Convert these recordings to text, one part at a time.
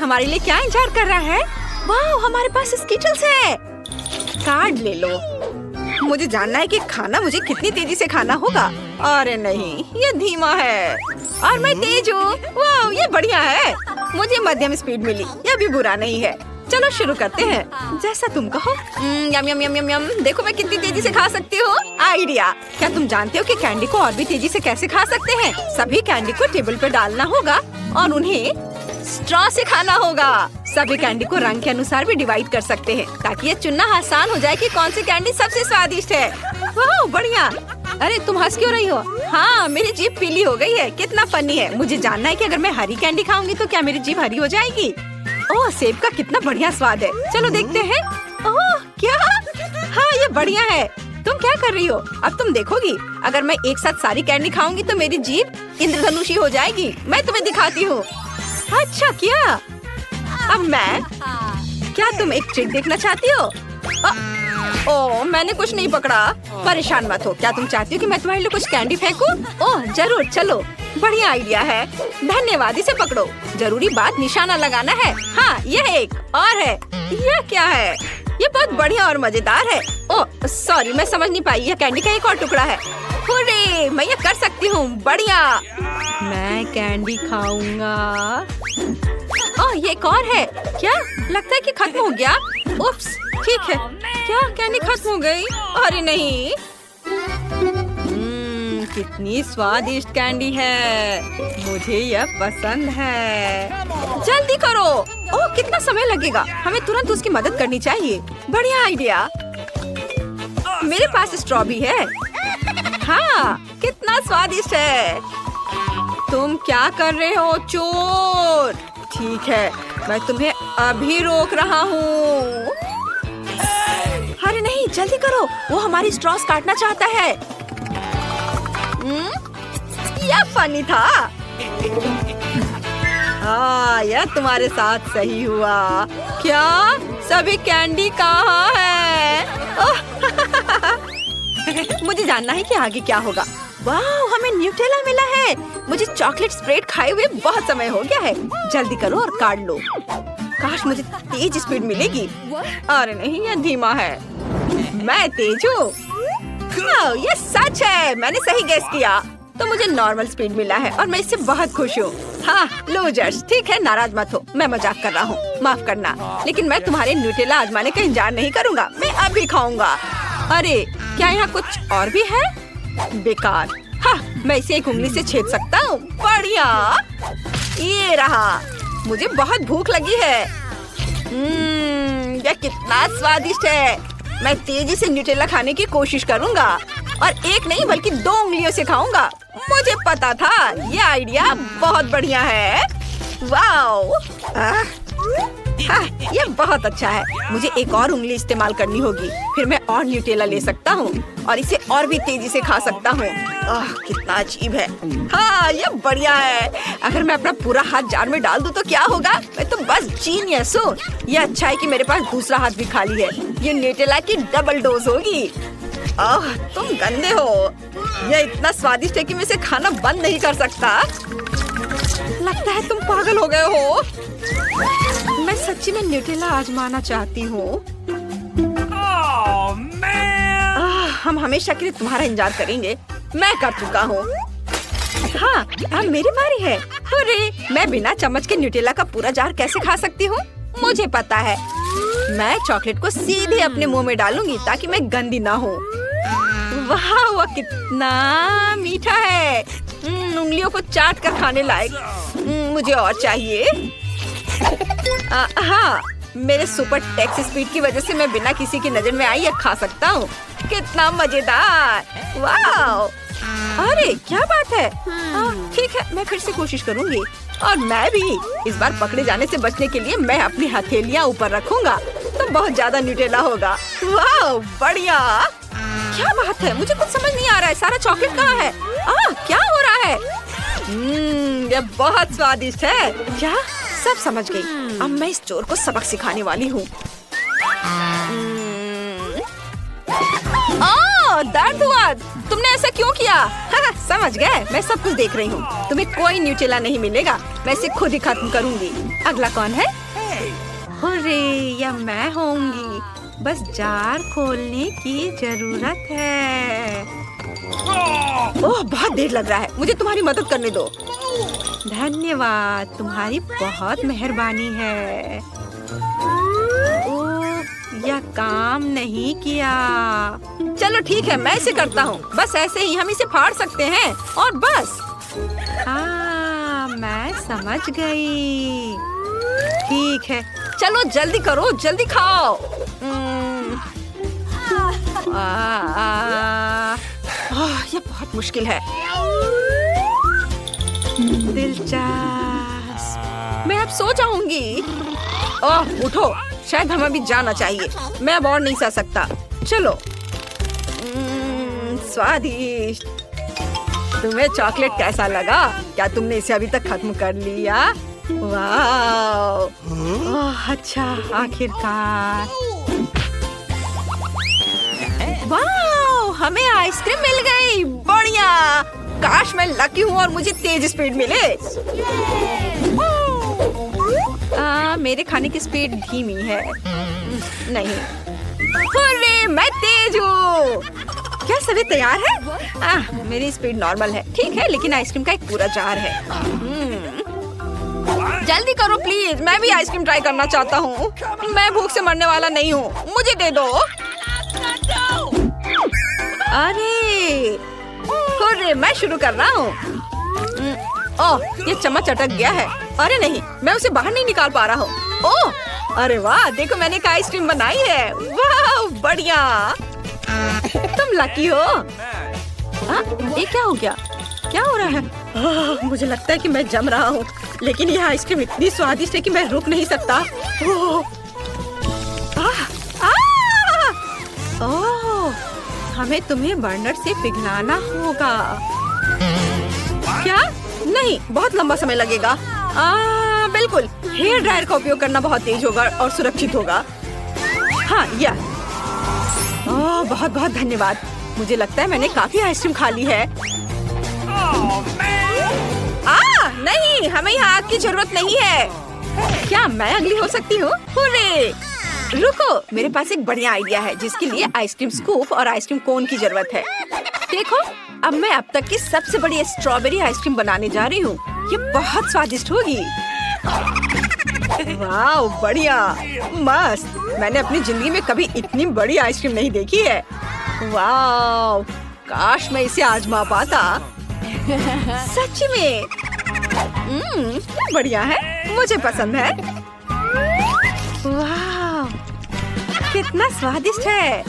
हमारे लिए क्या इंतजार कर रहा है? वाह, हमारे पास स्कीटल्स है। कार्ड ले लो। मुझे जानना है कि खाना मुझे कितनी तेजी से खाना होगा। अरे नहीं, ये धीमा है और मैं तेज हूँ। वाह, ये बढ़िया है। मुझे मध्यम स्पीड मिली, यह भी बुरा नहीं है। चलो शुरू करते हैं, जैसा तुम कहो। यम यम यम यम यम। देखो मैं कितनी तेजी से खा सकती हूँ। आइडिया। क्या तुम जानते हो कि कैंडी को और भी तेजी से कैसे खा सकते हैं? सभी कैंडी को टेबल पर डालना होगा और उन्हें स्ट्रॉ से खाना होगा। सभी कैंडी को रंग के अनुसार भी डिवाइड कर सकते हैं ताकि ये चुनना आसान हो जाए कि कौन सी कैंडी सबसे स्वादिष्ट है। वाह, बढ़िया। अरे तुम हंस क्यों रही हो? हाँ, मेरी जीभ पीली हो गई है। कितना फनी है। मुझे जानना है कि अगर मैं हरी कैंडी खाऊंगी तो क्या मेरी जीभ हरी हो जाएगी? ओह, सेब का कितना बढ़िया स्वाद है। चलो देखते हैं। ओह, क्या? हाँ, ये बढ़िया है। तुम क्या कर रही हो? अब तुम देखोगी। अगर मैं एक साथ सारी कैंडी खाऊंगी तो मेरी जीभ इंद्रधनुषी हो जाएगी। मैं तुम्हें दिखाती हूँ। अच्छा, क्या? अब मैं? क्या तुम एक ट्रिक देखना चाहती हो? ओह, मैंने कुछ नहीं पकड़ा। परेशान मत हो। क्या तुम चाहती हो कि मैं तुम्हारे लिए कुछ कैंडी फेंकूं? ओह जरूर, चलो। बढ़िया आइडिया है। धन्यवाद। इसे पकड़ो। जरूरी बात निशाना लगाना है। हाँ, यह एक और है। यह क्या है? ये बहुत बढ़िया और मजेदार है। ओह सॉरी, मैं समझ नहीं पाई। यह कैंडी का एक और टुकड़ा है। हुर्रे, मैं ये कर सकती हूँ। बढ़िया। मैं कैंडी खाऊंगा। ओह, ये एक और है। क्या? लगता है कि खत्म हो गया। उप्स, ठीक है। क्या कैंडी खत्म हो गई? अरे नहीं। कितनी स्वादिष्ट कैंडी है। मुझे यह पसंद है। जल्दी करो। ओह, कितना समय लगेगा? हमें तुरंत उसकी मदद करनी चाहिए। बढ़िया आइडिया। मेरे पास स्ट्रॉ भी है। हाँ, कितना स्वादिष्ट है। तुम क्या कर रहे हो, चोर? ठीक है, मैं तुम्हें अभी रोक रहा हूँ। अरे नहीं, जल्दी करो। वो हमारी स्ट्रॉस काटना चाहता है। यह फनी था। हाँ, यह तुम्हारे साथ सही हुआ। क्या? सभी कैंडी कहाँ है? मुझे जानना है कि आगे क्या होगा। वाह, हमें न्यूटेला मिला है। मुझे चॉकलेट स्प्रेड खाए हुए बहुत समय हो गया है। जल्दी करो और काट लो। काश मुझे तेज स्पीड मिलेगी। अरे नहीं, यह धीमा है। मैं तेज हूँ। ये सच है। मैंने सही गेस किया। तो मुझे नॉर्मल स्पीड मिला है और मैं इससे बहुत खुश हूँ। हाँ, लूजर्स। ठीक है, नाराज मत हो। मैं मजाक कर रहा हूँ, माफ करना। लेकिन मैं तुम्हारे न्यूटेला आजमाने का इंतजार नहीं करूँगा। मैं अभी खाऊंगा। अरे, क्या यहाँ कुछ और भी है? बेकार। हाँ, मैं इसे एक उंगली से छेद सकता हूँ। बढ़िया। ये रहा। मुझे बहुत भूख लगी है। यह कितना स्वादिष्ट है। मैं तेजी से न्यूटेला खाने की कोशिश करूँगा और एक नहीं बल्कि 2 उंगलियों से खाऊंगा। मुझे पता था। ये आइडिया बहुत बढ़िया है। वाओ, ये बहुत अच्छा है। मुझे एक और उंगली इस्तेमाल करनी होगी। फिर मैं और न्यूटेला ले सकता हूँ और इसे और भी तेजी से खा सकता हूँ। कितना अजीब है। हाँ, ये बढ़िया है। अगर मैं अपना पूरा हाथ जार में डाल दूँ तो क्या होगा? मैं तो बस जीनियस हूँ। ये अच्छा है कि मेरे पास दूसरा हाथ भी खाली है। ये न्यूटेला की डबल डोज होगी। तुम गंदे हो। यह इतना स्वादिष्ट है कि मैं इसे खाना बंद नहीं कर सकता। लगता है तुम पागल हो गए हो। मैं सच्ची में न्यूटेला आजमाना चाहती हूँ। हम हमेशा के लिए तुम्हारा इंतजार करेंगे। मैं कर चुका हूँ। हाँ, अब मेरी बारी है। अरे, मैं बिना चम्मच के न्यूटेला का पूरा जार कैसे खा सकती हूँ? मुझे पता है। मैं चॉकलेट को सीधे अपने मुंह में डालूंगी ताकि मैं गंदी ना हूँ। वाह, वह कितना मीठा है। उंगलियों को चाट कर खाने लायक। मुझे और चाहिए। हाँ, मेरे सुपर टेक्स स्पीड की वजह से मैं बिना किसी की नजर में आई यह खा सकता हूँ। कितना मजेदार। वाह, अरे क्या बात है। ठीक है, मैं फिर से कोशिश करूँगी। और मैं भी। इस बार पकड़े जाने से बचने के लिए मैं अपनी हथेलियाँ ऊपर रखूंगा तो बहुत ज्यादा न्यूटेला होगा। वाह, बढ़िया। क्या बात है? मुझे कुछ समझ नहीं आ रहा है। सारा चॉकलेट कहाँ है? क्या हो रहा है? यह बहुत स्वादिष्ट है। क्या? सब समझ गई। अब मैं इस चोर को सबक सिखाने वाली हूँ। दर्द हुआ। तुमने ऐसा क्यों किया? हाँ, समझ गए, मैं सब कुछ देख रही हूँ। तुम्हें कोई न्यूटेला नहीं मिलेगा, मैं इसे खुद ही खत्म करूँगी। अगला कौन है? अरे या मैं होंगी। बस जार खोलने की जरूरत है। ओह, बहुत देर लग रहा है, मुझे तुम्हारी मदद करने दो। धन्यवाद, तुम्हारी बहुत मेहरबानी है। ओह, यह काम नहीं किया। चलो ठीक है, मैं इसे करता हूँ। बस ऐसे ही हम इसे फाड़ सकते हैं और बस। हाँ, मैं समझ गई। ठीक है, चलो जल्दी करो, जल्दी खाओ। ये बहुत मुश्किल है। दिलचस्प। मैं अब सो जाऊंगी। ओह, उठो, शायद हमें भी जाना चाहिए। मैं अब और नहीं सह सकता। चलो। स्वादिष्ट। तुम्हें चॉकलेट कैसा लगा? क्या तुमने इसे अभी तक खत्म कर लिया? वाह, अच्छा, आखिरकार। वाह, हमें आइसक्रीम मिल गई। बढ़िया। काश मैं लकी हूँ और मुझे तेज स्पीड मिले। मेरे खाने की स्पीड धीमी है। नहीं, अरे मैं तेज हूँ। क्या सभी तैयार है? मेरी स्पीड नॉर्मल है। ठीक है, लेकिन आइसक्रीम का एक पूरा जार है। जल्दी करो प्लीज, मैं भी आइसक्रीम ट्राई करना चाहता हूँ। मैं भूख से मरने वाला नहीं हूँ, मुझे दे दो। अरे मैं शुरू कर रहा हूँ। ओह, ये चम्मच अटक गया है। अरे नहीं, मैं उसे बाहर नहीं निकाल पा रहा हूँ। ओह, अरे वाह, देखो मैंने एक आइसक्रीम बनाई है। वाह, बढ़िया। तुम लकी हो। ये क्या हो गया? क्या हो रहा है? मुझे लगता है कि मैं जम रहा हूँ, लेकिन यह आइसक्रीम इतनी स्वादिष्ट है कि मैं रुक नहीं सकता। ओह, हमें तुम्हें बर्नर से पिघलाना होगा। क्या? नहीं, बहुत लंबा समय लगेगा। बिल्कुल, हेयर ड्रायर का उपयोग करना बहुत तेज होगा और सुरक्षित होगा। हाँ, यह। बहुत बहुत धन्यवाद। मुझे लगता है मैंने काफी आइसक्रीम खा ली है। नहीं, हमें यहाँ आग की जरूरत नहीं है। क्या मैं अगली हो सकती हूँ? हुर्रे! रुको, मेरे पास एक बढ़िया आइडिया है जिसके लिए आइसक्रीम स्कूप और आइसक्रीम कोन की जरूरत है। देखो, अब मैं अब तक की सबसे बड़ी स्ट्रॉबेरी आइसक्रीम बनाने जा रही हूँ। ये बहुत स्वादिष्ट होगी। वाह, बढ़िया, मस्त। मैंने अपनी जिंदगी में कभी इतनी बड़ी आइसक्रीम नहीं देखी है। वाह, काश मैं इसे आजमा पाता। सच में। बढ़िया है, मुझे पसंद है। वाह, कितना स्वादिष्ट है।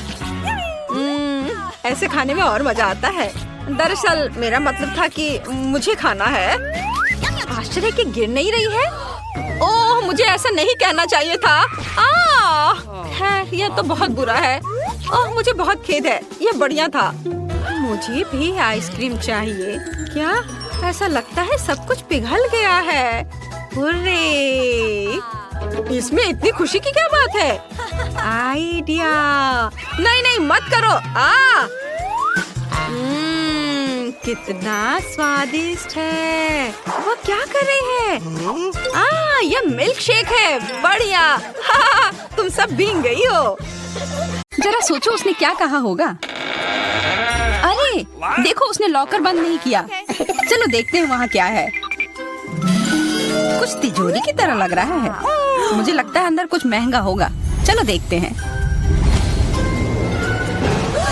ऐसे खाने में और मजा आता है। दरअसल मेरा मतलब था कि मुझे खाना है। आश्चर्य कि गिर नहीं रही है। ओह, मुझे ऐसा नहीं कहना चाहिए था। यह तो बहुत बुरा है। ओह, मुझे बहुत खेद है। यह बढ़िया था। मुझे भी आइसक्रीम चाहिए। क्या? ऐसा लगता है सब कुछ पिघल गया है। हुर्रे! इसमें इतनी खुशी की क्या बात है? आइडिया। नहीं नहीं, मत करो। कितना स्वादिष्ट है। वो क्या कर रही है? यह मिल्क शेक है। बढ़िया। तुम सब भीग गई हो। जरा सोचो उसने क्या कहा होगा। अरे देखो, उसने लॉकर बंद नहीं किया। चलो देखते हैं वहाँ क्या है। कुछ तिजोरी की तरह लग रहा है। मुझे लगता है अंदर कुछ महंगा होगा। चलो देखते हैं।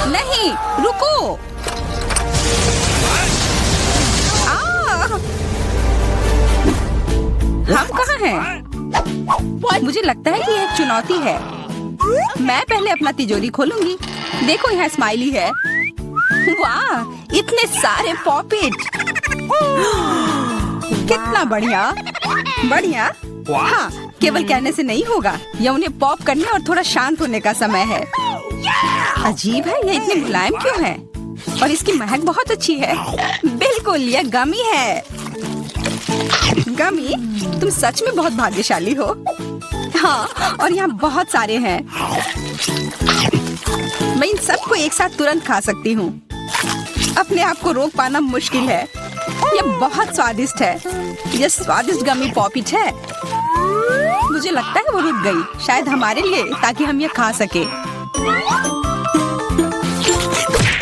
नहीं, रुको। हम कहाँ हैं? मुझे लगता है कि यह एक चुनौती है। मैं पहले अपना तिजोरी खोलूंगी। देखो, यहाँ स्माइली है। वाह, इतने सारे पॉपिट। कितना बढ़िया। बढ़िया। हाँ, केवल कहने से नहीं होगा। यह उन्हें पॉप करने और थोड़ा शांत होने का समय है। अजीब है, यह इतनी मुलायम क्यों है? और इसकी महक बहुत अच्छी है। बिल्कुल, यह गमी है। गमी, तुम सच में बहुत भाग्यशाली हो। हाँ, और यहाँ बहुत सारे हैं। मैं इन सबको एक साथ तुरंत खा सकती हूँ। अपने आप को रोक पाना मुश्किल है। ये बहुत स्वादिष्ट है। ये स्वादिष्ट गमी पॉपिट है। मुझे लगता है वो रुक गई, शायद हमारे लिए, ताकि हम ये खा सके।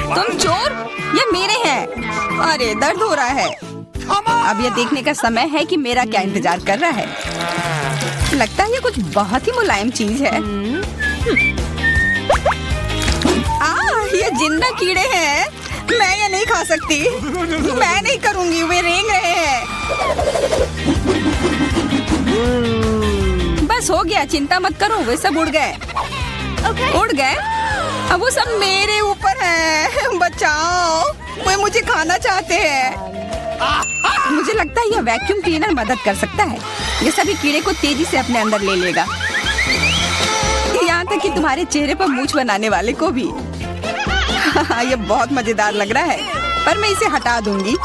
तुम चोर, ये मेरे हैं। अरे दर्द हो रहा है। अब ये देखने का समय है कि मेरा क्या इंतजार कर रहा है। लगता है ये कुछ बहुत ही मुलायम चीज है। ये जिंदा कीड़े हैं। मैं ये नहीं खा सकती। मैं नहीं करूंगी, वे रेंग रहे हैं। बस हो गया, चिंता मत करो, वे सब उड़ गए। उड़ गए? अब वो सब मेरे ऊपर है। बचाओ, वे मुझे खाना चाहते हैं। मुझे लगता है यह वैक्यूम क्लीनर मदद कर सकता है। ये सभी कीड़े को तेजी से अपने अंदर ले लेगा, यहाँ तक कि तुम्हारे चेहरे पर मूंछ बनाने वाले को भी। ये बहुत मजेदार लग रहा है, पर मैं इसे हटा दूंगी।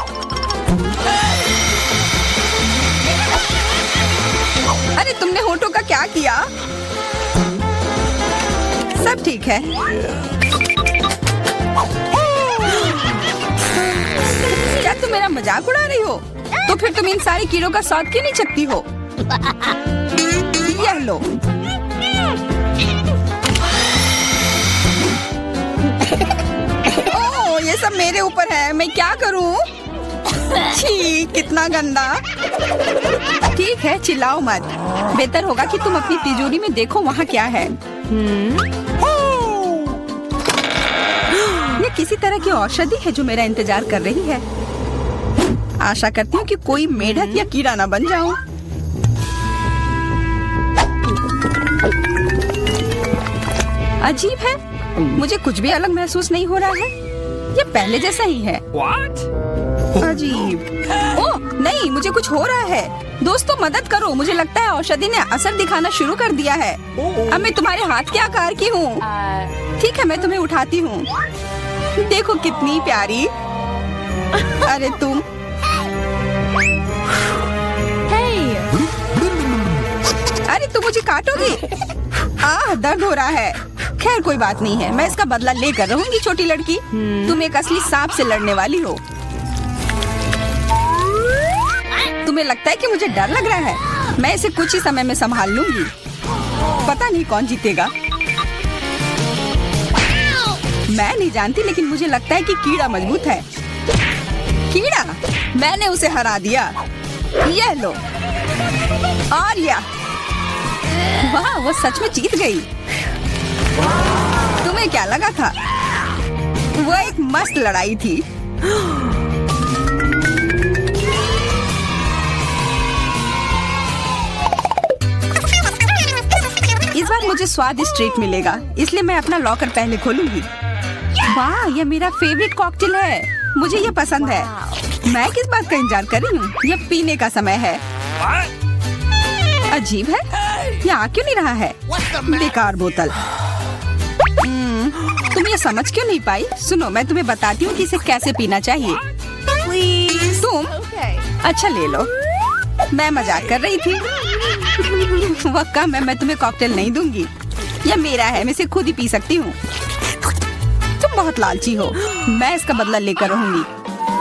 अरे तुमने होठों का क्या किया? सब ठीक है। क्या तुम मेरा मजाक उड़ा रही हो? तो फिर तुम इन सारे कीड़ों का स्वाद क्यों नहीं चखती हो? यह लो। ओह, ये सब मेरे ऊपर है। मैं क्या करूं? छी, कितना गंदा। ठीक है, चिल्लाओ मत। बेहतर होगा कि तुम अपनी तिजोरी में देखो वहाँ क्या है। ये किसी तरह की औषधि है जो मेरा इंतजार कर रही है। आशा करती हूँ कि कोई मेढक या कीड़ा ना बन जाऊं। अजीब है, मुझे कुछ भी अलग महसूस नहीं हो रहा है। ये पहले जैसा ही है। अजीब। ओह नहीं, मुझे कुछ हो रहा है। दोस्तों मदद करो, मुझे लगता है औषधि ने असर दिखाना शुरू कर दिया है। अब मैं तुम्हारे हाथ के आकार की हूँ। ठीक है, मैं तुम्हें उठाती हूँ। देखो कितनी प्यारी। अरे तुम। अरे तुम मुझे काटोगी? दर्द हो रहा है। खैर कोई बात नहीं है, मैं इसका बदला लेकर रहूंगी। छोटी लड़की, तुम एक असली सांप से लड़ने वाली हो। तुम्हें लगता है कि मुझे डर लग रहा है? मैं इसे कुछ ही समय में संभाल लूंगी। पता नहीं कौन जीतेगा। मैं नहीं जानती, लेकिन मुझे लगता है कि कीड़ा मजबूत है। कीड़ा, मैंने उसे हरा दिया। यह लो। और यह, वाह, वो सच में जीत गई। तुम्हें क्या लगा था? वो एक मस्त लड़ाई थी। इस बार मुझे स्वादिष्ट ट्रीट मिलेगा, इसलिए मैं अपना लॉकर पहले खोलूंगी। वाह, ये मेरा फेवरेट कॉकटेल है। मुझे ये पसंद है। मैं किस बात का इंतजार कर रही हूँ? ये पीने का समय है। अजीब है, ये आ क्यों नहीं रहा है? बेकार बोतल। तुम ये समझ क्यों नहीं पाई? सुनो, मैं तुम्हें बताती हूँ कि इसे कैसे पीना चाहिए। तुम अच्छा ले लो। मैं मजाक कर रही थी। वह कम है, मैं तुम्हें कॉकटेल नहीं दूंगी। यह मेरा है, मैं इसे खुद ही पी सकती हूँ। तुम बहुत लालची हो। मैं इसका बदला लेकर रहूंगी।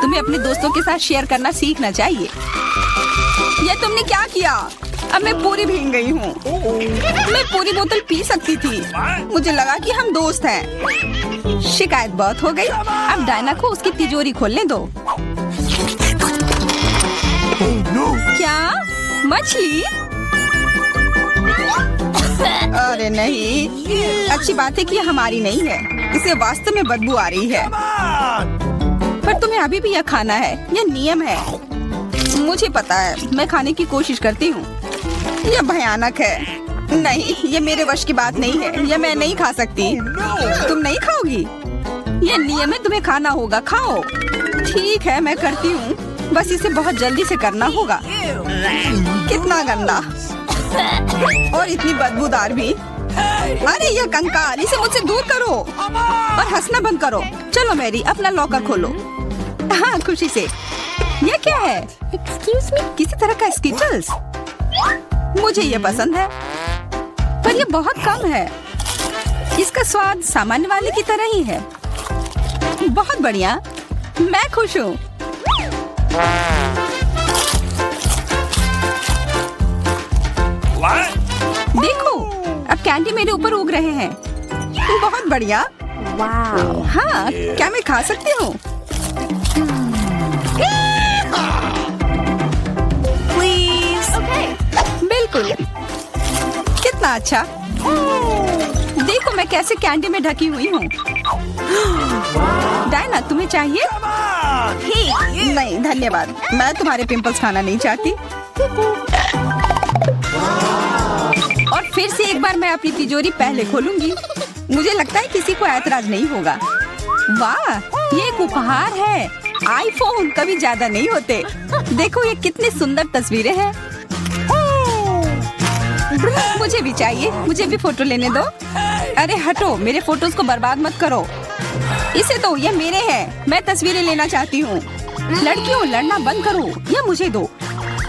तुम्हें अपने दोस्तों के साथ शेयर करना सीखना चाहिए। यह तुमने क्या किया? अब मैं पूरी भीग गई हूँ। मैं पूरी बोतल पी सकती थी। मुझे लगा कि हम दोस्त हैं। शिकायत बहुत हो गई। अब डायना को उसकी तिजोरी खोलने दो। क्या? मछली? अरे नहीं, अच्छी बात है कि ये हमारी नहीं है। इसे वास्तव में बदबू आ रही है। पर तुम्हें अभी भी यह खाना है। यह नियम है। मुझे पता है, मैं खाने की कोशिश करती हूँ। यह भयानक है। नहीं, ये मेरे वश की बात नहीं है। यह मैं नहीं खा सकती। तुम नहीं खाओगी? यह नियम है, तुम्हें खाना होगा। खाओ। ठीक है, मैं करती हूँ। बस इसे बहुत जल्दी से करना होगा। कितना गंदा और इतनी बदबूदार भी। अरे यह कंकाल, इसे मुझसे दूर करो और हंसना बंद करो। चलो मैरी, अपना लॉकर खोलो। हाँ, खुशी से। यह क्या है? एक्सक्यूज मी, किसी तरह का स्किटल्स। मुझे ये पसंद है, पर ये बहुत कम है। इसका स्वाद सामान्य वाले की तरह ही है। बहुत बढ़िया, मैं खुश हूँ। देखो, अब कैंडी मेरे ऊपर उग रहे हैं। बहुत बढ़िया। हाँ, क्या मैं खा सकती हूँ? बिल्कुल। कितना अच्छा। देखो मैं कैसे कैंडी में ढकी हुई हूँ। डायना, तुम्हें चाहिए? नहीं धन्यवाद, मैं तुम्हारे पिंपल्स खाना नहीं चाहती। और फिर से एक बार मैं अपनी तिजोरी पहले खोलूंगी। मुझे लगता है किसी को ऐतराज नहीं होगा। वाह, ये एक उपहार है। आईफोन कभी ज्यादा नहीं होते। देखो ये कितनी सुंदर तस्वीरें हैं। मुझे भी चाहिए, मुझे भी फोटो लेने दो। अरे हटो, मेरे फोटोज को बर्बाद मत करो। इसे दो, ये मेरे हैं। मैं तस्वीरें लेना चाहती हूँ। लड़कियों, लड़ना बंद करो, ये मुझे दो।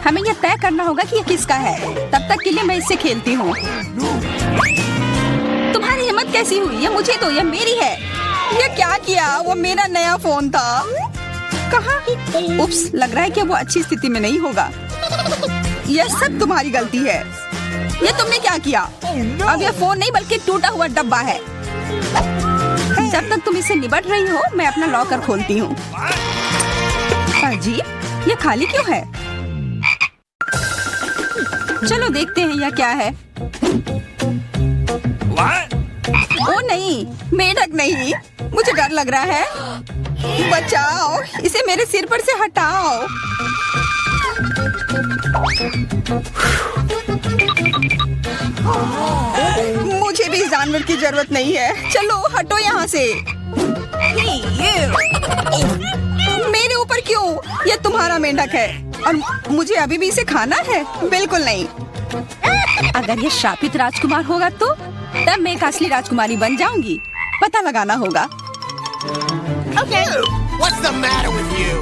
हमें यह तय करना होगा कि ये किसका है। तब तक के लिए मैं इससे खेलती हूँ। तुम्हारी हिम्मत कैसी हुई? ये मुझे दो, ये मेरी है। ये क्या किया? वो मेरा नया फोन था। कहाँ? उप्स, लग रहा है कि वो अच्छी स्थिति में नहीं होगा। यह सब तुम्हारी गलती है। ये तुमने क्या किया? अब यह फोन नहीं बल्कि टूटा हुआ डब्बा है। जब तक तुम इससे निपट रही हो, मैं अपना लॉकर खोलती हूँ। अजीब, ये खाली क्यों है? चलो देखते हैं यह क्या है। ओ नहीं, मेढक नहीं, मुझे डर लग रहा है। बचाओ, इसे मेरे सिर पर से हटाओ। मुझे भी इस जानवर की जरूरत नहीं है। चलो हटो यहाँ से। मेरे ऊपर क्यों? ये तुम्हारा मेंढक है और मुझे अभी भी इसे खाना है? बिल्कुल नहीं। अगर ये शापित राजकुमार होगा तो तब मैं एक असली राजकुमारी बन जाऊंगी। पता लगाना होगा। Okay. What's the matter with you?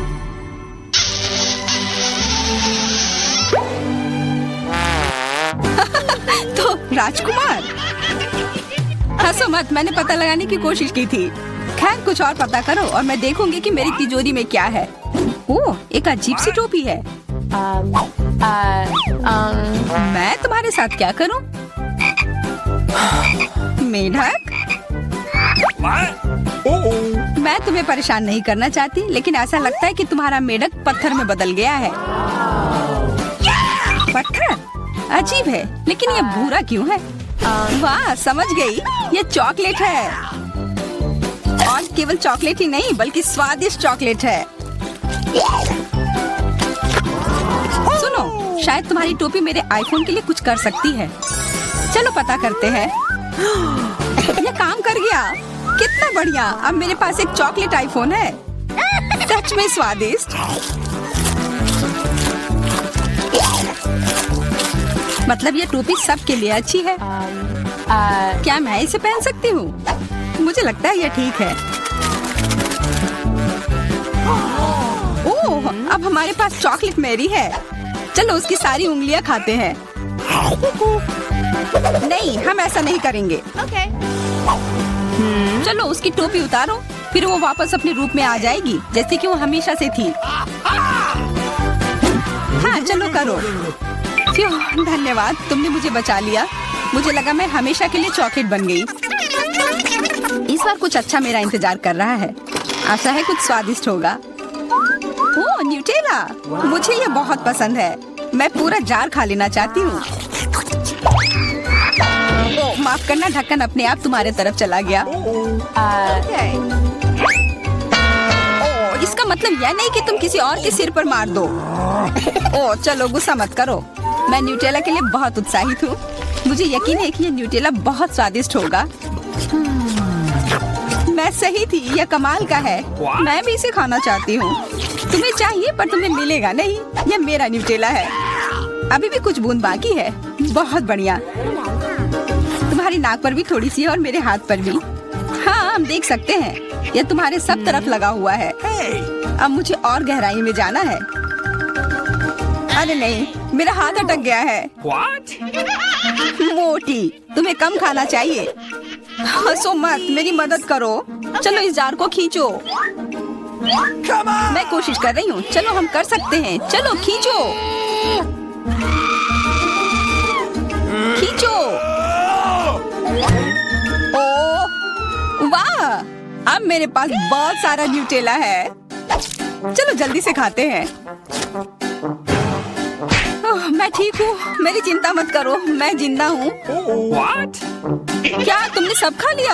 तो राजकुमार, हंसो मत, मैंने पता लगाने की कोशिश की थी। खैर कुछ और पता करो और मैं देखूंगी कि मेरी तिजोरी में क्या है। ओह, एक अजीब सी टोपी है। मैं तुम्हारे साथ क्या करूं? मेढक, मैं तुम्हें परेशान नहीं करना चाहती, लेकिन ऐसा लगता है कि तुम्हारा मेढक पत्थर में बदल गया है। पत्थर? अजीब है, लेकिन ये भूरा क्यों है? वाह, समझ गई, ये चॉकलेट है। और केवल चॉकलेट ही नहीं बल्कि स्वादिष्ट चॉकलेट है। सुनो, शायद तुम्हारी टोपी मेरे आईफोन के लिए कुछ कर सकती है। चलो पता करते हैं। ये काम कर गया, कितना बढ़िया। अब मेरे पास एक चॉकलेट आईफोन है। सच में स्वादिष्ट। मतलब ये टोपी सबके लिए अच्छी है। क्या मैं इसे पहन सकती हूँ? मुझे लगता है ये ठीक है। ओह, अब हमारे पास चॉकलेट मैरी है। चलो उसकी सारी उंगलियां खाते हैं। नहीं, हम ऐसा नहीं करेंगे। चलो उसकी टोपी उतारो, फिर वो वापस अपने रूप में आ जाएगी जैसे कि वो हमेशा से थी। हाँ चलो करो। धन्यवाद, तुमने मुझे बचा लिया। मुझे लगा मैं हमेशा के लिए चॉकलेट बन गई। इस बार कुछ अच्छा मेरा इंतजार कर रहा है। आशा है कुछ स्वादिष्ट होगा। ओह, न्यूटेला, मुझे ये बहुत पसंद है। मैं पूरा जार खा लेना चाहती हूँ। ओह, माफ करना, ढक्कन अपने आप तुम्हारे तरफ चला गया। ओह, इसका मतलब यह नहीं कि तुम किसी और के सिर पर मार दो। ओह, चलो गुस्सा मत करो। मैं न्यूटेला के लिए बहुत उत्साहित हूँ। मुझे यकीन है कि ये न्यूटेला बहुत स्वादिष्ट होगा। मैं सही थी, यह कमाल का है। मैं भी इसे खाना चाहती हूँ। तुम्हें चाहिए पर तुम्हें मिलेगा नहीं। यह मेरा न्यूटेला है। अभी भी कुछ बूंद बाकी है। बहुत बढ़िया। तुम्हारी नाक पर भी थोड़ी सी है और मेरे हाथ पर भी। हाँ, हम देख सकते हैं। यह तुम्हारे सब तरफ लगा हुआ है। अब मुझे और गहराई में जाना है। अरे नहीं, मेरा हाथ अटक गया है। मोटी, तुम्हें कम खाना चाहिए। हंसो मत, मेरी मदद करो। चलो इस जार को खींचो। मैं कोशिश कर रही हूँ। चलो हम कर सकते हैं। चलो खींचो खींचो। ओ वाह, अब मेरे पास बहुत सारा न्यूटेला है। चलो जल्दी से खाते हैं। मैं ठीक हूँ, मेरी चिंता मत करो, मैं जिंदा हूँ। क्या तुमने सब खा लिया?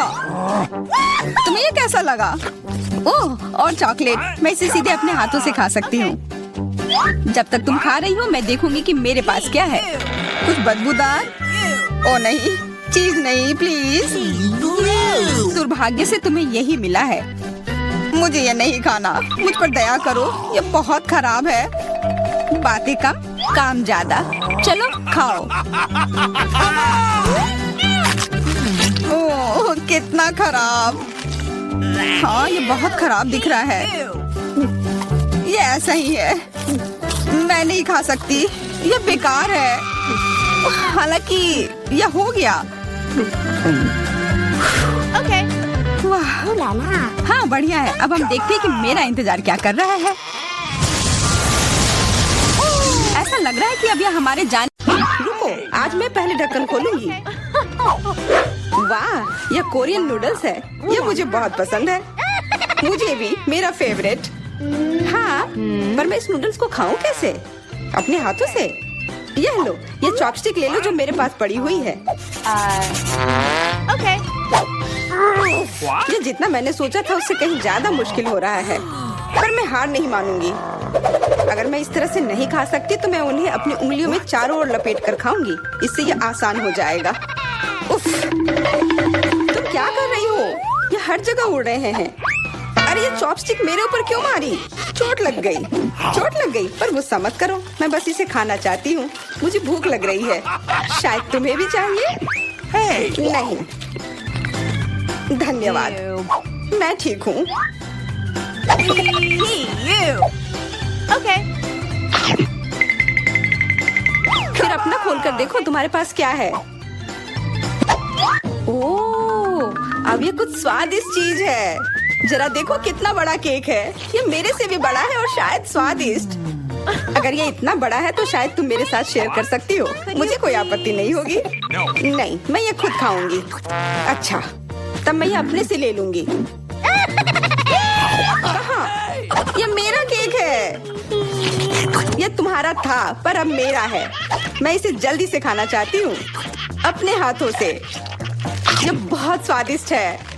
तुम्हें ये कैसा लगा? ओह, और चॉकलेट, मैं इसे सीधे अपने हाथों से खा सकती हूँ। जब तक तुम खा रही हो मैं देखूंगी कि मेरे पास क्या है। कुछ बदबूदार? ओ नहीं, चीज नहीं प्लीज। दुर्भाग्य से तुम्हें यही मिला है। मुझे ये नहीं खाना, मुझ पर दया करो, ये बहुत खराब है। बातें कम, काम ज्यादा। चलो खाओ। ओह कितना खराब। हाँ ये बहुत खराब दिख रहा है। ये ऐसा ही है, मैं नहीं खा सकती, ये बेकार है। हालांकि यह हो गया। वाह, हाँ बढ़िया है। अब हम देखते हैं कि मेरा इंतजार क्या कर रहा है। ऐसा लग रहा है कि अब यह हमारे रुको, आज मैं पहले ढक्कन खोलूंगी। वाह, यह कोरियन नूडल्स है। यह मुझे बहुत पसंद है। मुझे भी, मेरा फेवरेट। हाँ, पर मैं इस नूडल्स को खाऊं कैसे? अपने हाथों से? यह लो, यह चॉपस्टिक ले लो जो मेरे पास पड़ी हुई है। ये जितना मैंने सोचा था उससे कहीं ज्यादा मुश्किल हो रहा है, पर मैं हार नहीं मानूंगी। अगर मैं इस तरह से नहीं खा सकती तो मैं उन्हें अपनी उंगलियों में चारों ओर लपेट कर खाऊंगी। इससे ये आसान हो जाएगा। उफ, तुम क्या कर रही हो? ये हर जगह उड़ रहे हैं। अरे ये चॉपस्टिक मेरे ऊपर क्यों मारी? चोट लग गई। पर गुस्सा मत करो, मैं बस इसे खाना चाहती हूँ। मुझे भूख लग रही है। शायद तुम्हें भी चाहिए? नहीं धन्यवाद, मैं ठीक हूँ। फिर अपना खोल कर देखो तुम्हारे पास क्या है। ओह, अब ये कुछ स्वादिष्ट चीज है। जरा देखो कितना बड़ा केक है। ये मेरे से भी बड़ा है और शायद स्वादिष्ट। अगर ये इतना बड़ा है तो शायद तुम मेरे साथ शेयर कर सकती हो। मुझे कोई आपत्ति नहीं होगी। नहीं, मैं ये खुद खाऊंगी। अच्छा, तब मैं ये अपने से ले लूंगी। कहाँ? ये मेरा केक है। ये तुम्हारा था पर अब मेरा है। मैं इसे जल्दी से खाना चाहती हूँ अपने हाथों से। ये बहुत स्वादिष्ट है।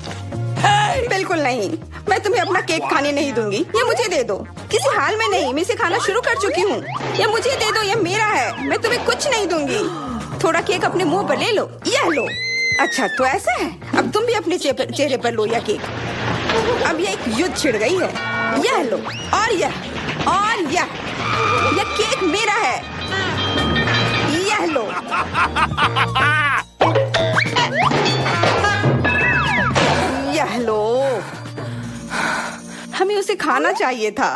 बिल्कुल नहीं, मैं तुम्हें अपना केक खाने नहीं दूंगी। ये मुझे दे दो। किसी हाल में नहीं, मैं इसे खाना शुरू कर चुकी हूँ। ये मुझे दे दो, ये मेरा है। मैं तुम्हें कुछ नहीं दूंगी। थोड़ा केक अपने मुंह पर ले लो। यह लो। अच्छा तो ऐसा है, अब तुम भी अपने चेहरे पर लो यह केक। अब यह एक युद्ध छिड़ गई है। यह लो और यह केक मेरा है। यह लो। यह लो। हमें उसे खाना चाहिए था।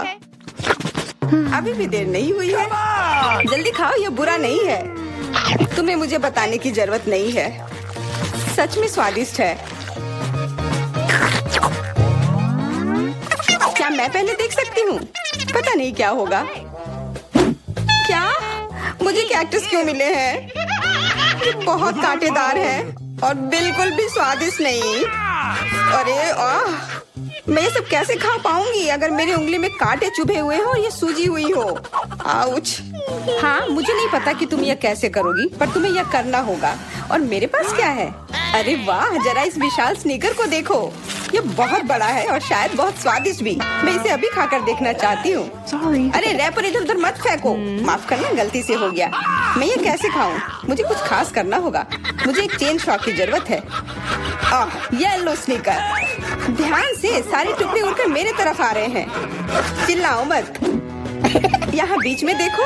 अभी भी देर नहीं हुई है। जल्दी खाओ, यह बुरा नहीं है। तुम्हें मुझे बताने की जरूरत नहीं है। सच में स्वादिष्ट है। क्या मैं पहले देख सकती हूँ? पता नहीं क्या होगा। क्या मुझे कैक्टस क्यों मिले हैं? ये बहुत कांटेदार है और बिल्कुल भी स्वादिष्ट नहीं। अरे मैं ये सब कैसे खा पाऊंगी अगर मेरी उंगली में कांटे चुभे हुए हो और ये सूजी हुई हो। आउच। हाँ, मुझे नहीं पता कि तुम यह कैसे करोगी, पर तुम्हें यह करना होगा। और मेरे पास क्या है? अरे वाह, जरा इस विशाल स्नीकर को देखो। ये बहुत बड़ा है और शायद बहुत स्वादिष्ट भी। मैं इसे अभी खाकर देखना चाहती हूँ। अरे रैपर इधर उधर मत फेंको। माफ करना, गलती से हो गया। मैं ये कैसे खाऊं? मुझे कुछ खास करना होगा। मुझे एक चेन शॉक की जरूरत है। Yellow sneaker. ध्यान से, सारे टुकड़े उड़कर मेरे तरफ आ रहे हैं। चिल्लाओ मत। यहाँ बीच में देखो,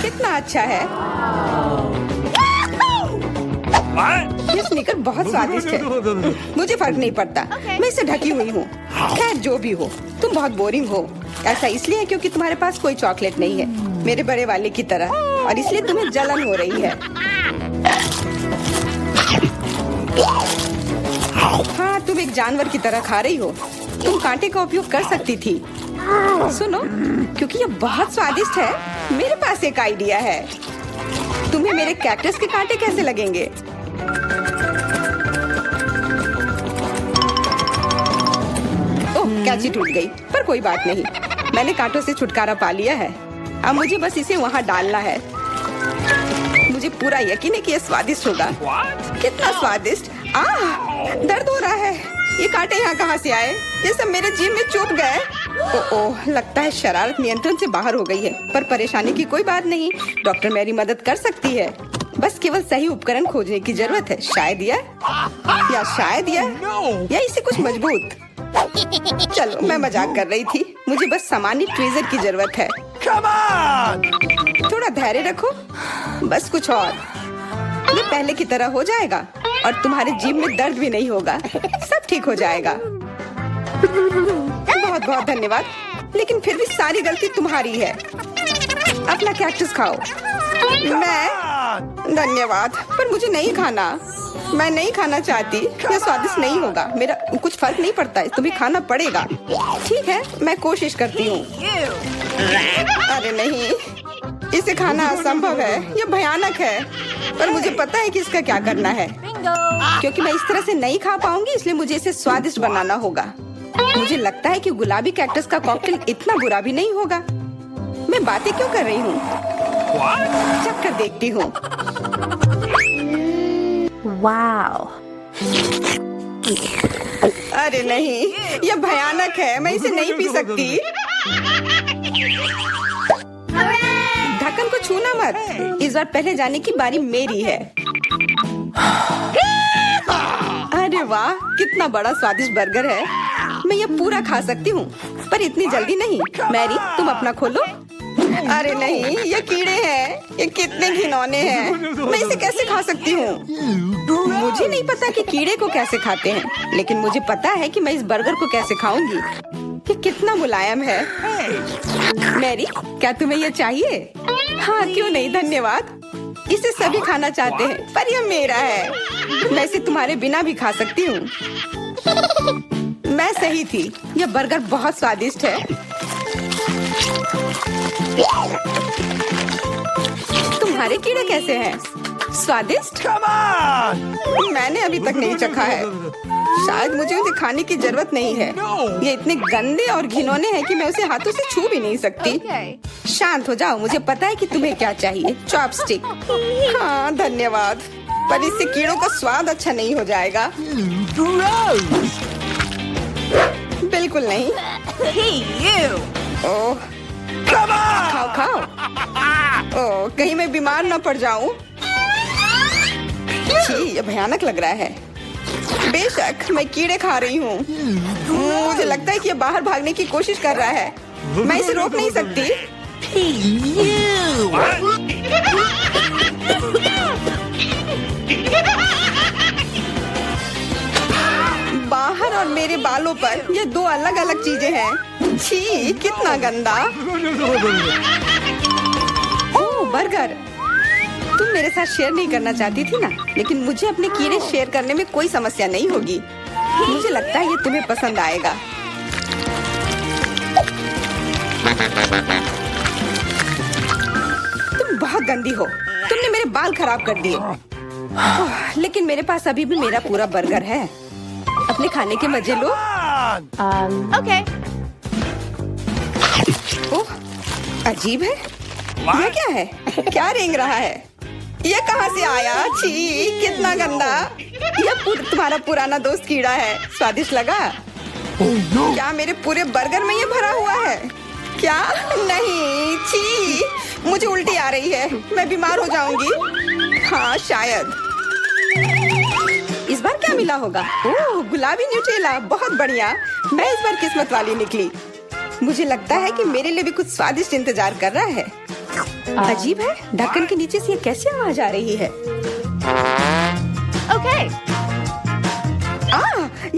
कितना अच्छा है। ये स्नीकर बहुत स्वादिष्ट है। मुझे फर्क नहीं पड़ता, मैं इसे ढकी हुई हूँ। खैर जो भी हो, तुम बहुत बोरिंग हो। ऐसा इसलिए है क्योंकि तुम्हारे पास कोई चॉकलेट नहीं है, मेरे बड़े वाले की तरह, और इसलिए तुम्हें जलन हो रही है। हाँ, तुम एक जानवर की तरह खा रही हो। तुम कांटे का उपयोग कर सकती थी। सुनो, क्योंकि ये बहुत स्वादिष्ट है, मेरे पास एक आइडिया है। तुम्हें मेरे कैक्टस के कांटे कैसे लगेंगे? ओह, कैंची टूट गई, पर कोई बात नहीं। मैंने कांटों से छुटकारा पा लिया है। अब मुझे बस इसे वहाँ डालना है। मुझे पूरा यकीन है कि यह स्वादिष्ट होगा। कितना स्वादिष्ट! दर्द हो रहा है। ये कांटे यहाँ कहाँ से आए? ये सब मेरे जीभ में चुभ गए। ओह, लगता है शरारत नियंत्रण से बाहर हो गई है, पर परेशानी की कोई बात नहीं। डॉक्टर मेरी मदद कर सकती है। बस केवल सही उपकरण खोजने की जरूरत है। शायद या इसे कुछ मजबूत। चलो, मैं मजाक कर रही थी। मुझे बस सामान्य ट्वीजर की जरूरत है। थोड़ा धैर्य रखो, बस कुछ और। ये पहले की तरह हो जाएगा और तुम्हारे जीभ में दर्द भी नहीं होगा। सब ठीक हो जाएगा। बहुत बहुत धन्यवाद, लेकिन फिर भी सारी गलती तुम्हारी है। अपना कैक्टस खाओ। धन्यवाद, पर मुझे नहीं खाना। मैं नहीं खाना चाहती। यह स्वादिष्ट नहीं होगा। मेरा कुछ फर्क नहीं पड़ता है, तुम्हें खाना पड़ेगा। ठीक है, मैं कोशिश करती हूँ। अरे नहीं, इसे खाना असंभव है। यह भयानक है, पर मुझे पता है कि इसका क्या करना है। क्योंकि मैं इस तरह से नहीं खा पाऊंगी, इसलिए मुझे इसे स्वादिष्ट बनाना होगा। मुझे लगता है कि गुलाबी कैक्टस का कॉकटेल इतना बुरा भी नहीं होगा। मैं बातें क्यों कर रही हूँ? चख कर देखती हूँ। वाओ! अरे नहीं, यह भयानक है। मैं इसे नहीं पी सकती। ढक्कन को छूना मत। इस बार पहले जाने की बारी मेरी है। अरे वाह, कितना बड़ा स्वादिष्ट बर्गर है। मैं ये पूरा खा सकती हूँ, पर इतनी जल्दी नहीं। मैरी, तुम अपना खोलो। अरे नहीं, ये कीड़े हैं। ये कितने घिनौने हैं। मैं इसे कैसे खा सकती हूँ? मुझे नहीं पता कि कीड़े को कैसे खाते हैं, लेकिन मुझे पता है कि मैं इस बर्गर को कैसे खाऊंगी। ये कितना मुलायम है। मैरी, क्या तुम्हें ये चाहिए? हाँ, क्यों नहीं, धन्यवाद। इसे सभी खाना चाहते हैं, पर यह मेरा है। मैं इसे तुम्हारे बिना भी खा सकती हूँ। मैं सही थी, यह बर्गर बहुत स्वादिष्ट है। तुम्हारे कीड़े कैसे हैं? स्वादिष्ट? मैंने अभी तक नहीं चखा है। शायद मुझे उसे खाने की जरूरत नहीं है। ये इतने गंदे और घिनौने हैं कि मैं उसे हाथों से छू भी नहीं सकती। शांत हो जाओ, मुझे पता है कि तुम्हें क्या चाहिए। चॉपस्टिक। हाँ, धन्यवाद, पर इससे कीड़ों का स्वाद अच्छा नहीं हो जाएगा। बिल्कुल नहीं। ओह, खाओ खाओ। ओह, कहीं मैं बीमार न पड़ जाऊं। छी, ये भयानक लग रहा है। बेशक मैं कीड़े खा रही हूँ। मुझे लगता है कि ये बाहर भागने की कोशिश कर रहा है। मैं इसे रोक नहीं सकती। बाहर और मेरे बालों पर ये दो अलग अलग चीजें हैं। छी, कितना गंदा। ओह, बर्गर। तुम मेरे साथ शेयर नहीं करना चाहती थी ना, लेकिन मुझे अपने कीड़े शेयर करने में कोई समस्या नहीं होगी। मुझे लगता है ये तुम्हें पसंद आएगा। तुम बहुत गंदी हो। तुमने मेरे बाल खराब कर दिए। लेकिन मेरे पास अभी भी मेरा पूरा बर्गर है। अपने खाने के मजे लो। ओके। ओह, अजीब है। यह क्या है? क्या रेंग रहा है? ये कहाँ से आया? छी, कितना गंदा। यह तुम्हारा पुराना दोस्त कीड़ा है। स्वादिष्ट लगा? क्या मेरे पूरे बर्गर में ये भरा हुआ है? क्या? नहीं, छी, मुझे उल्टी आ रही है। मैं बीमार हो जाऊंगी। हाँ, शायद। इस बार क्या मिला होगा? ओह, गुलाबी न्यूटेला, बहुत बढ़िया। मैं इस बार किस्मत वाली निकली। मुझे लगता है कि मेरे लिए भी कुछ स्वादिष्ट इंतजार कर रहा है। अजीब है, ढक्कन के नीचे से ये कैसी आवाज आ रही है? ओके।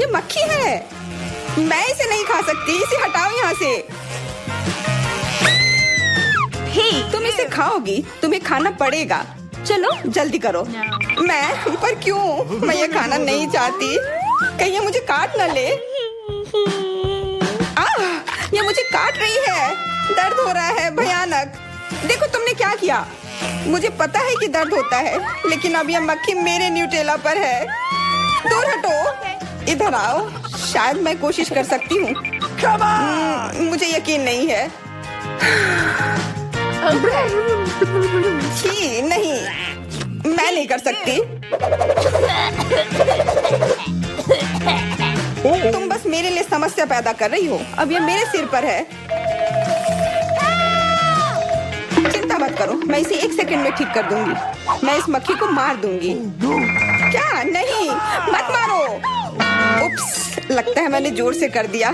ये मक्खी है। मैं इसे नहीं खा सकती। इसे हटाओ यहाँ से। तुम इसे खाओगी, तुम्हें खाना पड़ेगा। चलो जल्दी करो। मैं पर क्यों? मैं ये खाना नहीं चाहती। कहीं ये मुझे काट न ले। ये मुझे काट रही है। दर्द हो रहा है भयानक। देखो तुमने क्या किया। मुझे पता है कि दर्द होता है, लेकिन अब ये मक्खी मेरे न्यूटेला पर है। दूर हटो। इधर आओ। शायद मैं कोशिश कर सकती हूँ। मुझे यकीन नहीं है। छी नहीं, मैं नहीं कर सकती। तुम बस मेरे लिए समस्या पैदा कर रही हो। अब ये मेरे सिर पर है। चिंता मत करो, मैं इसे 1 सेकंड में ठीक कर दूंगी। मैं इस मक्खी को मार दूंगी। क्या? नहीं, मत मारो। उप्स, लगता है मैंने जोर से कर दिया।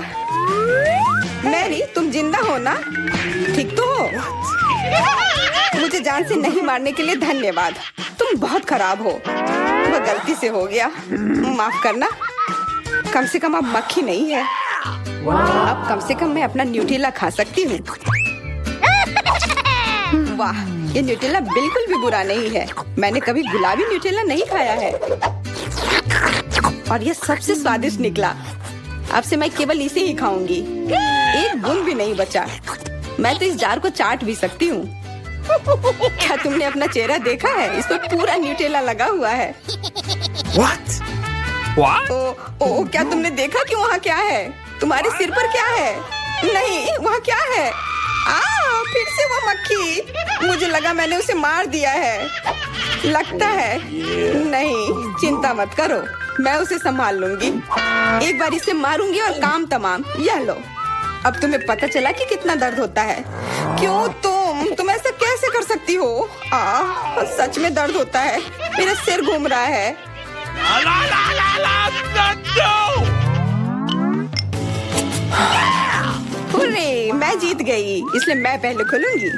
मैरी, तुम जिंदा हो ना? ठीक तो हो? मुझे जान से नहीं मारने के लिए धन्यवाद। तुम बहुत खराब हो। वह गलती से हो गया, माफ करना। कम से कम अब मक्खी नहीं है। अब कम से कम मैं अपना न्यूटेला खा सकती हूँ। वाह, ये न्यूटेला बिल्कुल भी बुरा नहीं है। मैंने कभी गुलाबी न्यूटेला नहीं खाया है और ये सबसे स्वादिष्ट निकला। अब से मैं केवल इसे ही खाऊंगी। एक बूंद भी नहीं बचा। मैं तो इस जार को चाट भी सकती हूँ। क्या तुमने अपना चेहरा देखा है? इस पर पूरा न्यूटेला लगा हुआ है। What? What? ओ, क्या तुमने देखा कि वहाँ क्या है? तुम्हारे सिर पर क्या है? नहीं, वहाँ क्या है? फिर से वो मक्खी। मुझे लगा मैंने उसे मार दिया है। लगता है नहीं। चिंता मत करो, मैं उसे संभाल लूंगी। एक बार इसे मारूंगी और काम तमाम। यह लो। अब तुम्हें पता चला कि कितना दर्द होता है। क्यों तुम ऐसा कैसे कर सकती हो? सच में दर्द होता है। मेरा सिर घूम रहा है। हुर्रे, मैं जीत गई, इसलिए मैं पहले खुलूंगी।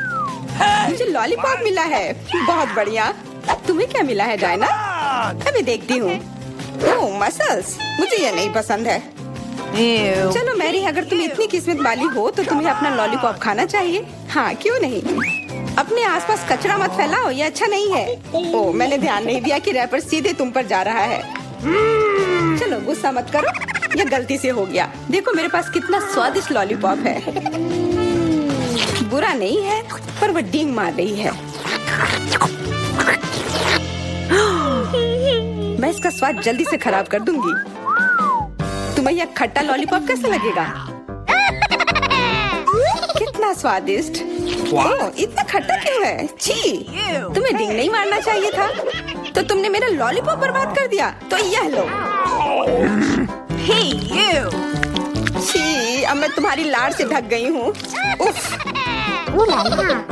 मुझे लॉलीपॉप मिला है। बहुत बढ़िया। तुम्हें क्या मिला है डायना? अभी देखती हूँ। ओह, मसल्स। मुझे ये नहीं पसंद है। चलो मैरी, अगर तुम इतनी किस्मत वाली हो तो तुम्हें अपना लॉलीपॉप खाना चाहिए। हाँ, क्यों नहीं। अपने आसपास कचरा मत फैलाओ, ये अच्छा नहीं है। ओह, मैंने ध्यान नहीं दिया कि रैपर सीधे तुम पर जा रहा है। चलो गुस्सा मत करो, यह गलती से हो गया। देखो मेरे पास कितना स्वादिष्ट लॉलीपॉप है। बुरा नहीं है, पर वह डींग मार रही है। मैं इसका स्वाद जल्दी से खराब कर दूंगी। तुम्हें यह खट्टा लॉलीपॉप कैसा लगेगा? कितना स्वादिष्ट। ओह, इतना खट्टा क्यों है? छी, तुम्हें डींग नहीं मारना चाहिए था। तो तुमने मेरा लॉलीपॉप बर्बाद कर दिया। तो यह लो। छी, अब मैं तुम्हारी लाड़ से ढक गई हूँ।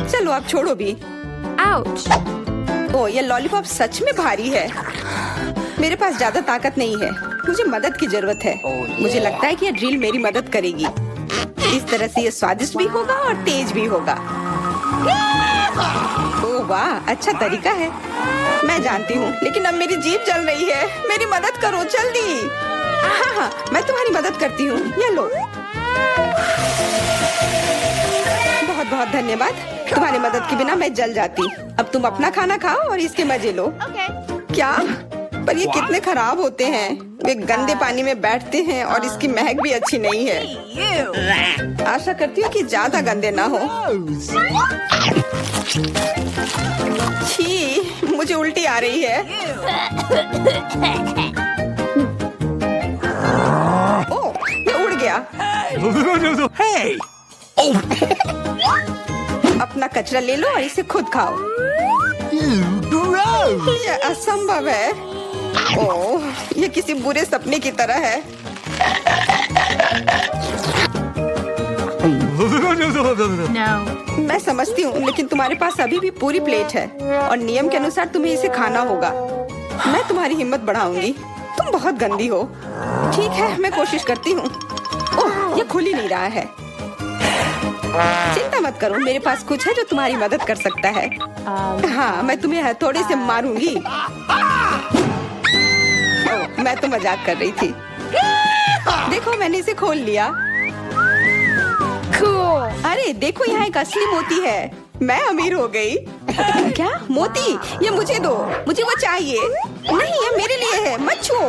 चलो अब छोड़ो भी। ओह, ये लॉलीपॉप सच में भारी है। मेरे पास ज्यादा ताकत नहीं है। मुझे मदद की जरूरत है। मुझे लगता है कि ये ड्रिल मेरी मदद करेगी। इस तरह से ये स्वादिष्ट भी होगा और तेज भी होगा। ओह वाह, अच्छा तरीका है। मैं जानती हूँ, लेकिन अब मेरी जीभ जल रही है। मेरी मदद करो जल्दी। हाँ, मैं तुम्हारी मदद करती हूँ। ये लो। बहुत बहुत धन्यवाद। तुम्हारी मदद के बिना मैं जल जाती। अब तुम अपना खाना खाओ और इसके मजे लो। क्या? पर ये कितने खराब होते हैं। वे गंदे पानी में बैठते हैं और इसकी महक भी अच्छी नहीं है। आशा करती हूँ कि ज्यादा गंदे ना हो। छी, मुझे उल्टी आ रही है। ओह, ये उड़ गया। Hey! अपना कचरा ले लो और इसे खुद खाओ। Gross! ये असंभव है। ओह, ये किसी बुरे सपने की तरह है। मैं समझती हूँ, लेकिन तुम्हारे पास अभी भी पूरी प्लेट है और नियम के अनुसार तुम्हें इसे खाना होगा। मैं तुम्हारी हिम्मत बढ़ाऊंगी। तुम बहुत गंदी हो। ठीक है, मैं कोशिश करती हूँ। ओह, ये खुल ही नहीं रहा है। चिंता मत करो, मेरे पास कुछ है जो तुम्हारी मदद कर सकता है। हाँ, मैं तुम्हें हथौड़े से मारूंगी। ओह, मैं तो मजाक कर रही थी। देखो, मैंने इसे खोल लिया। अरे देखो, यहाँ एक असली मोती है। मैं अमीर हो गई। क्या मोती? ये मुझे दो, मुझे वो चाहिए। नहीं, ये मेरे लिए है, मत छू।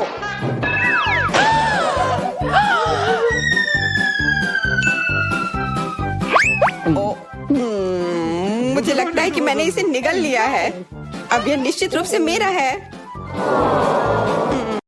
मुझे लगता है कि मैंने इसे निगल लिया है। अब यह निश्चित रूप से मेरा है।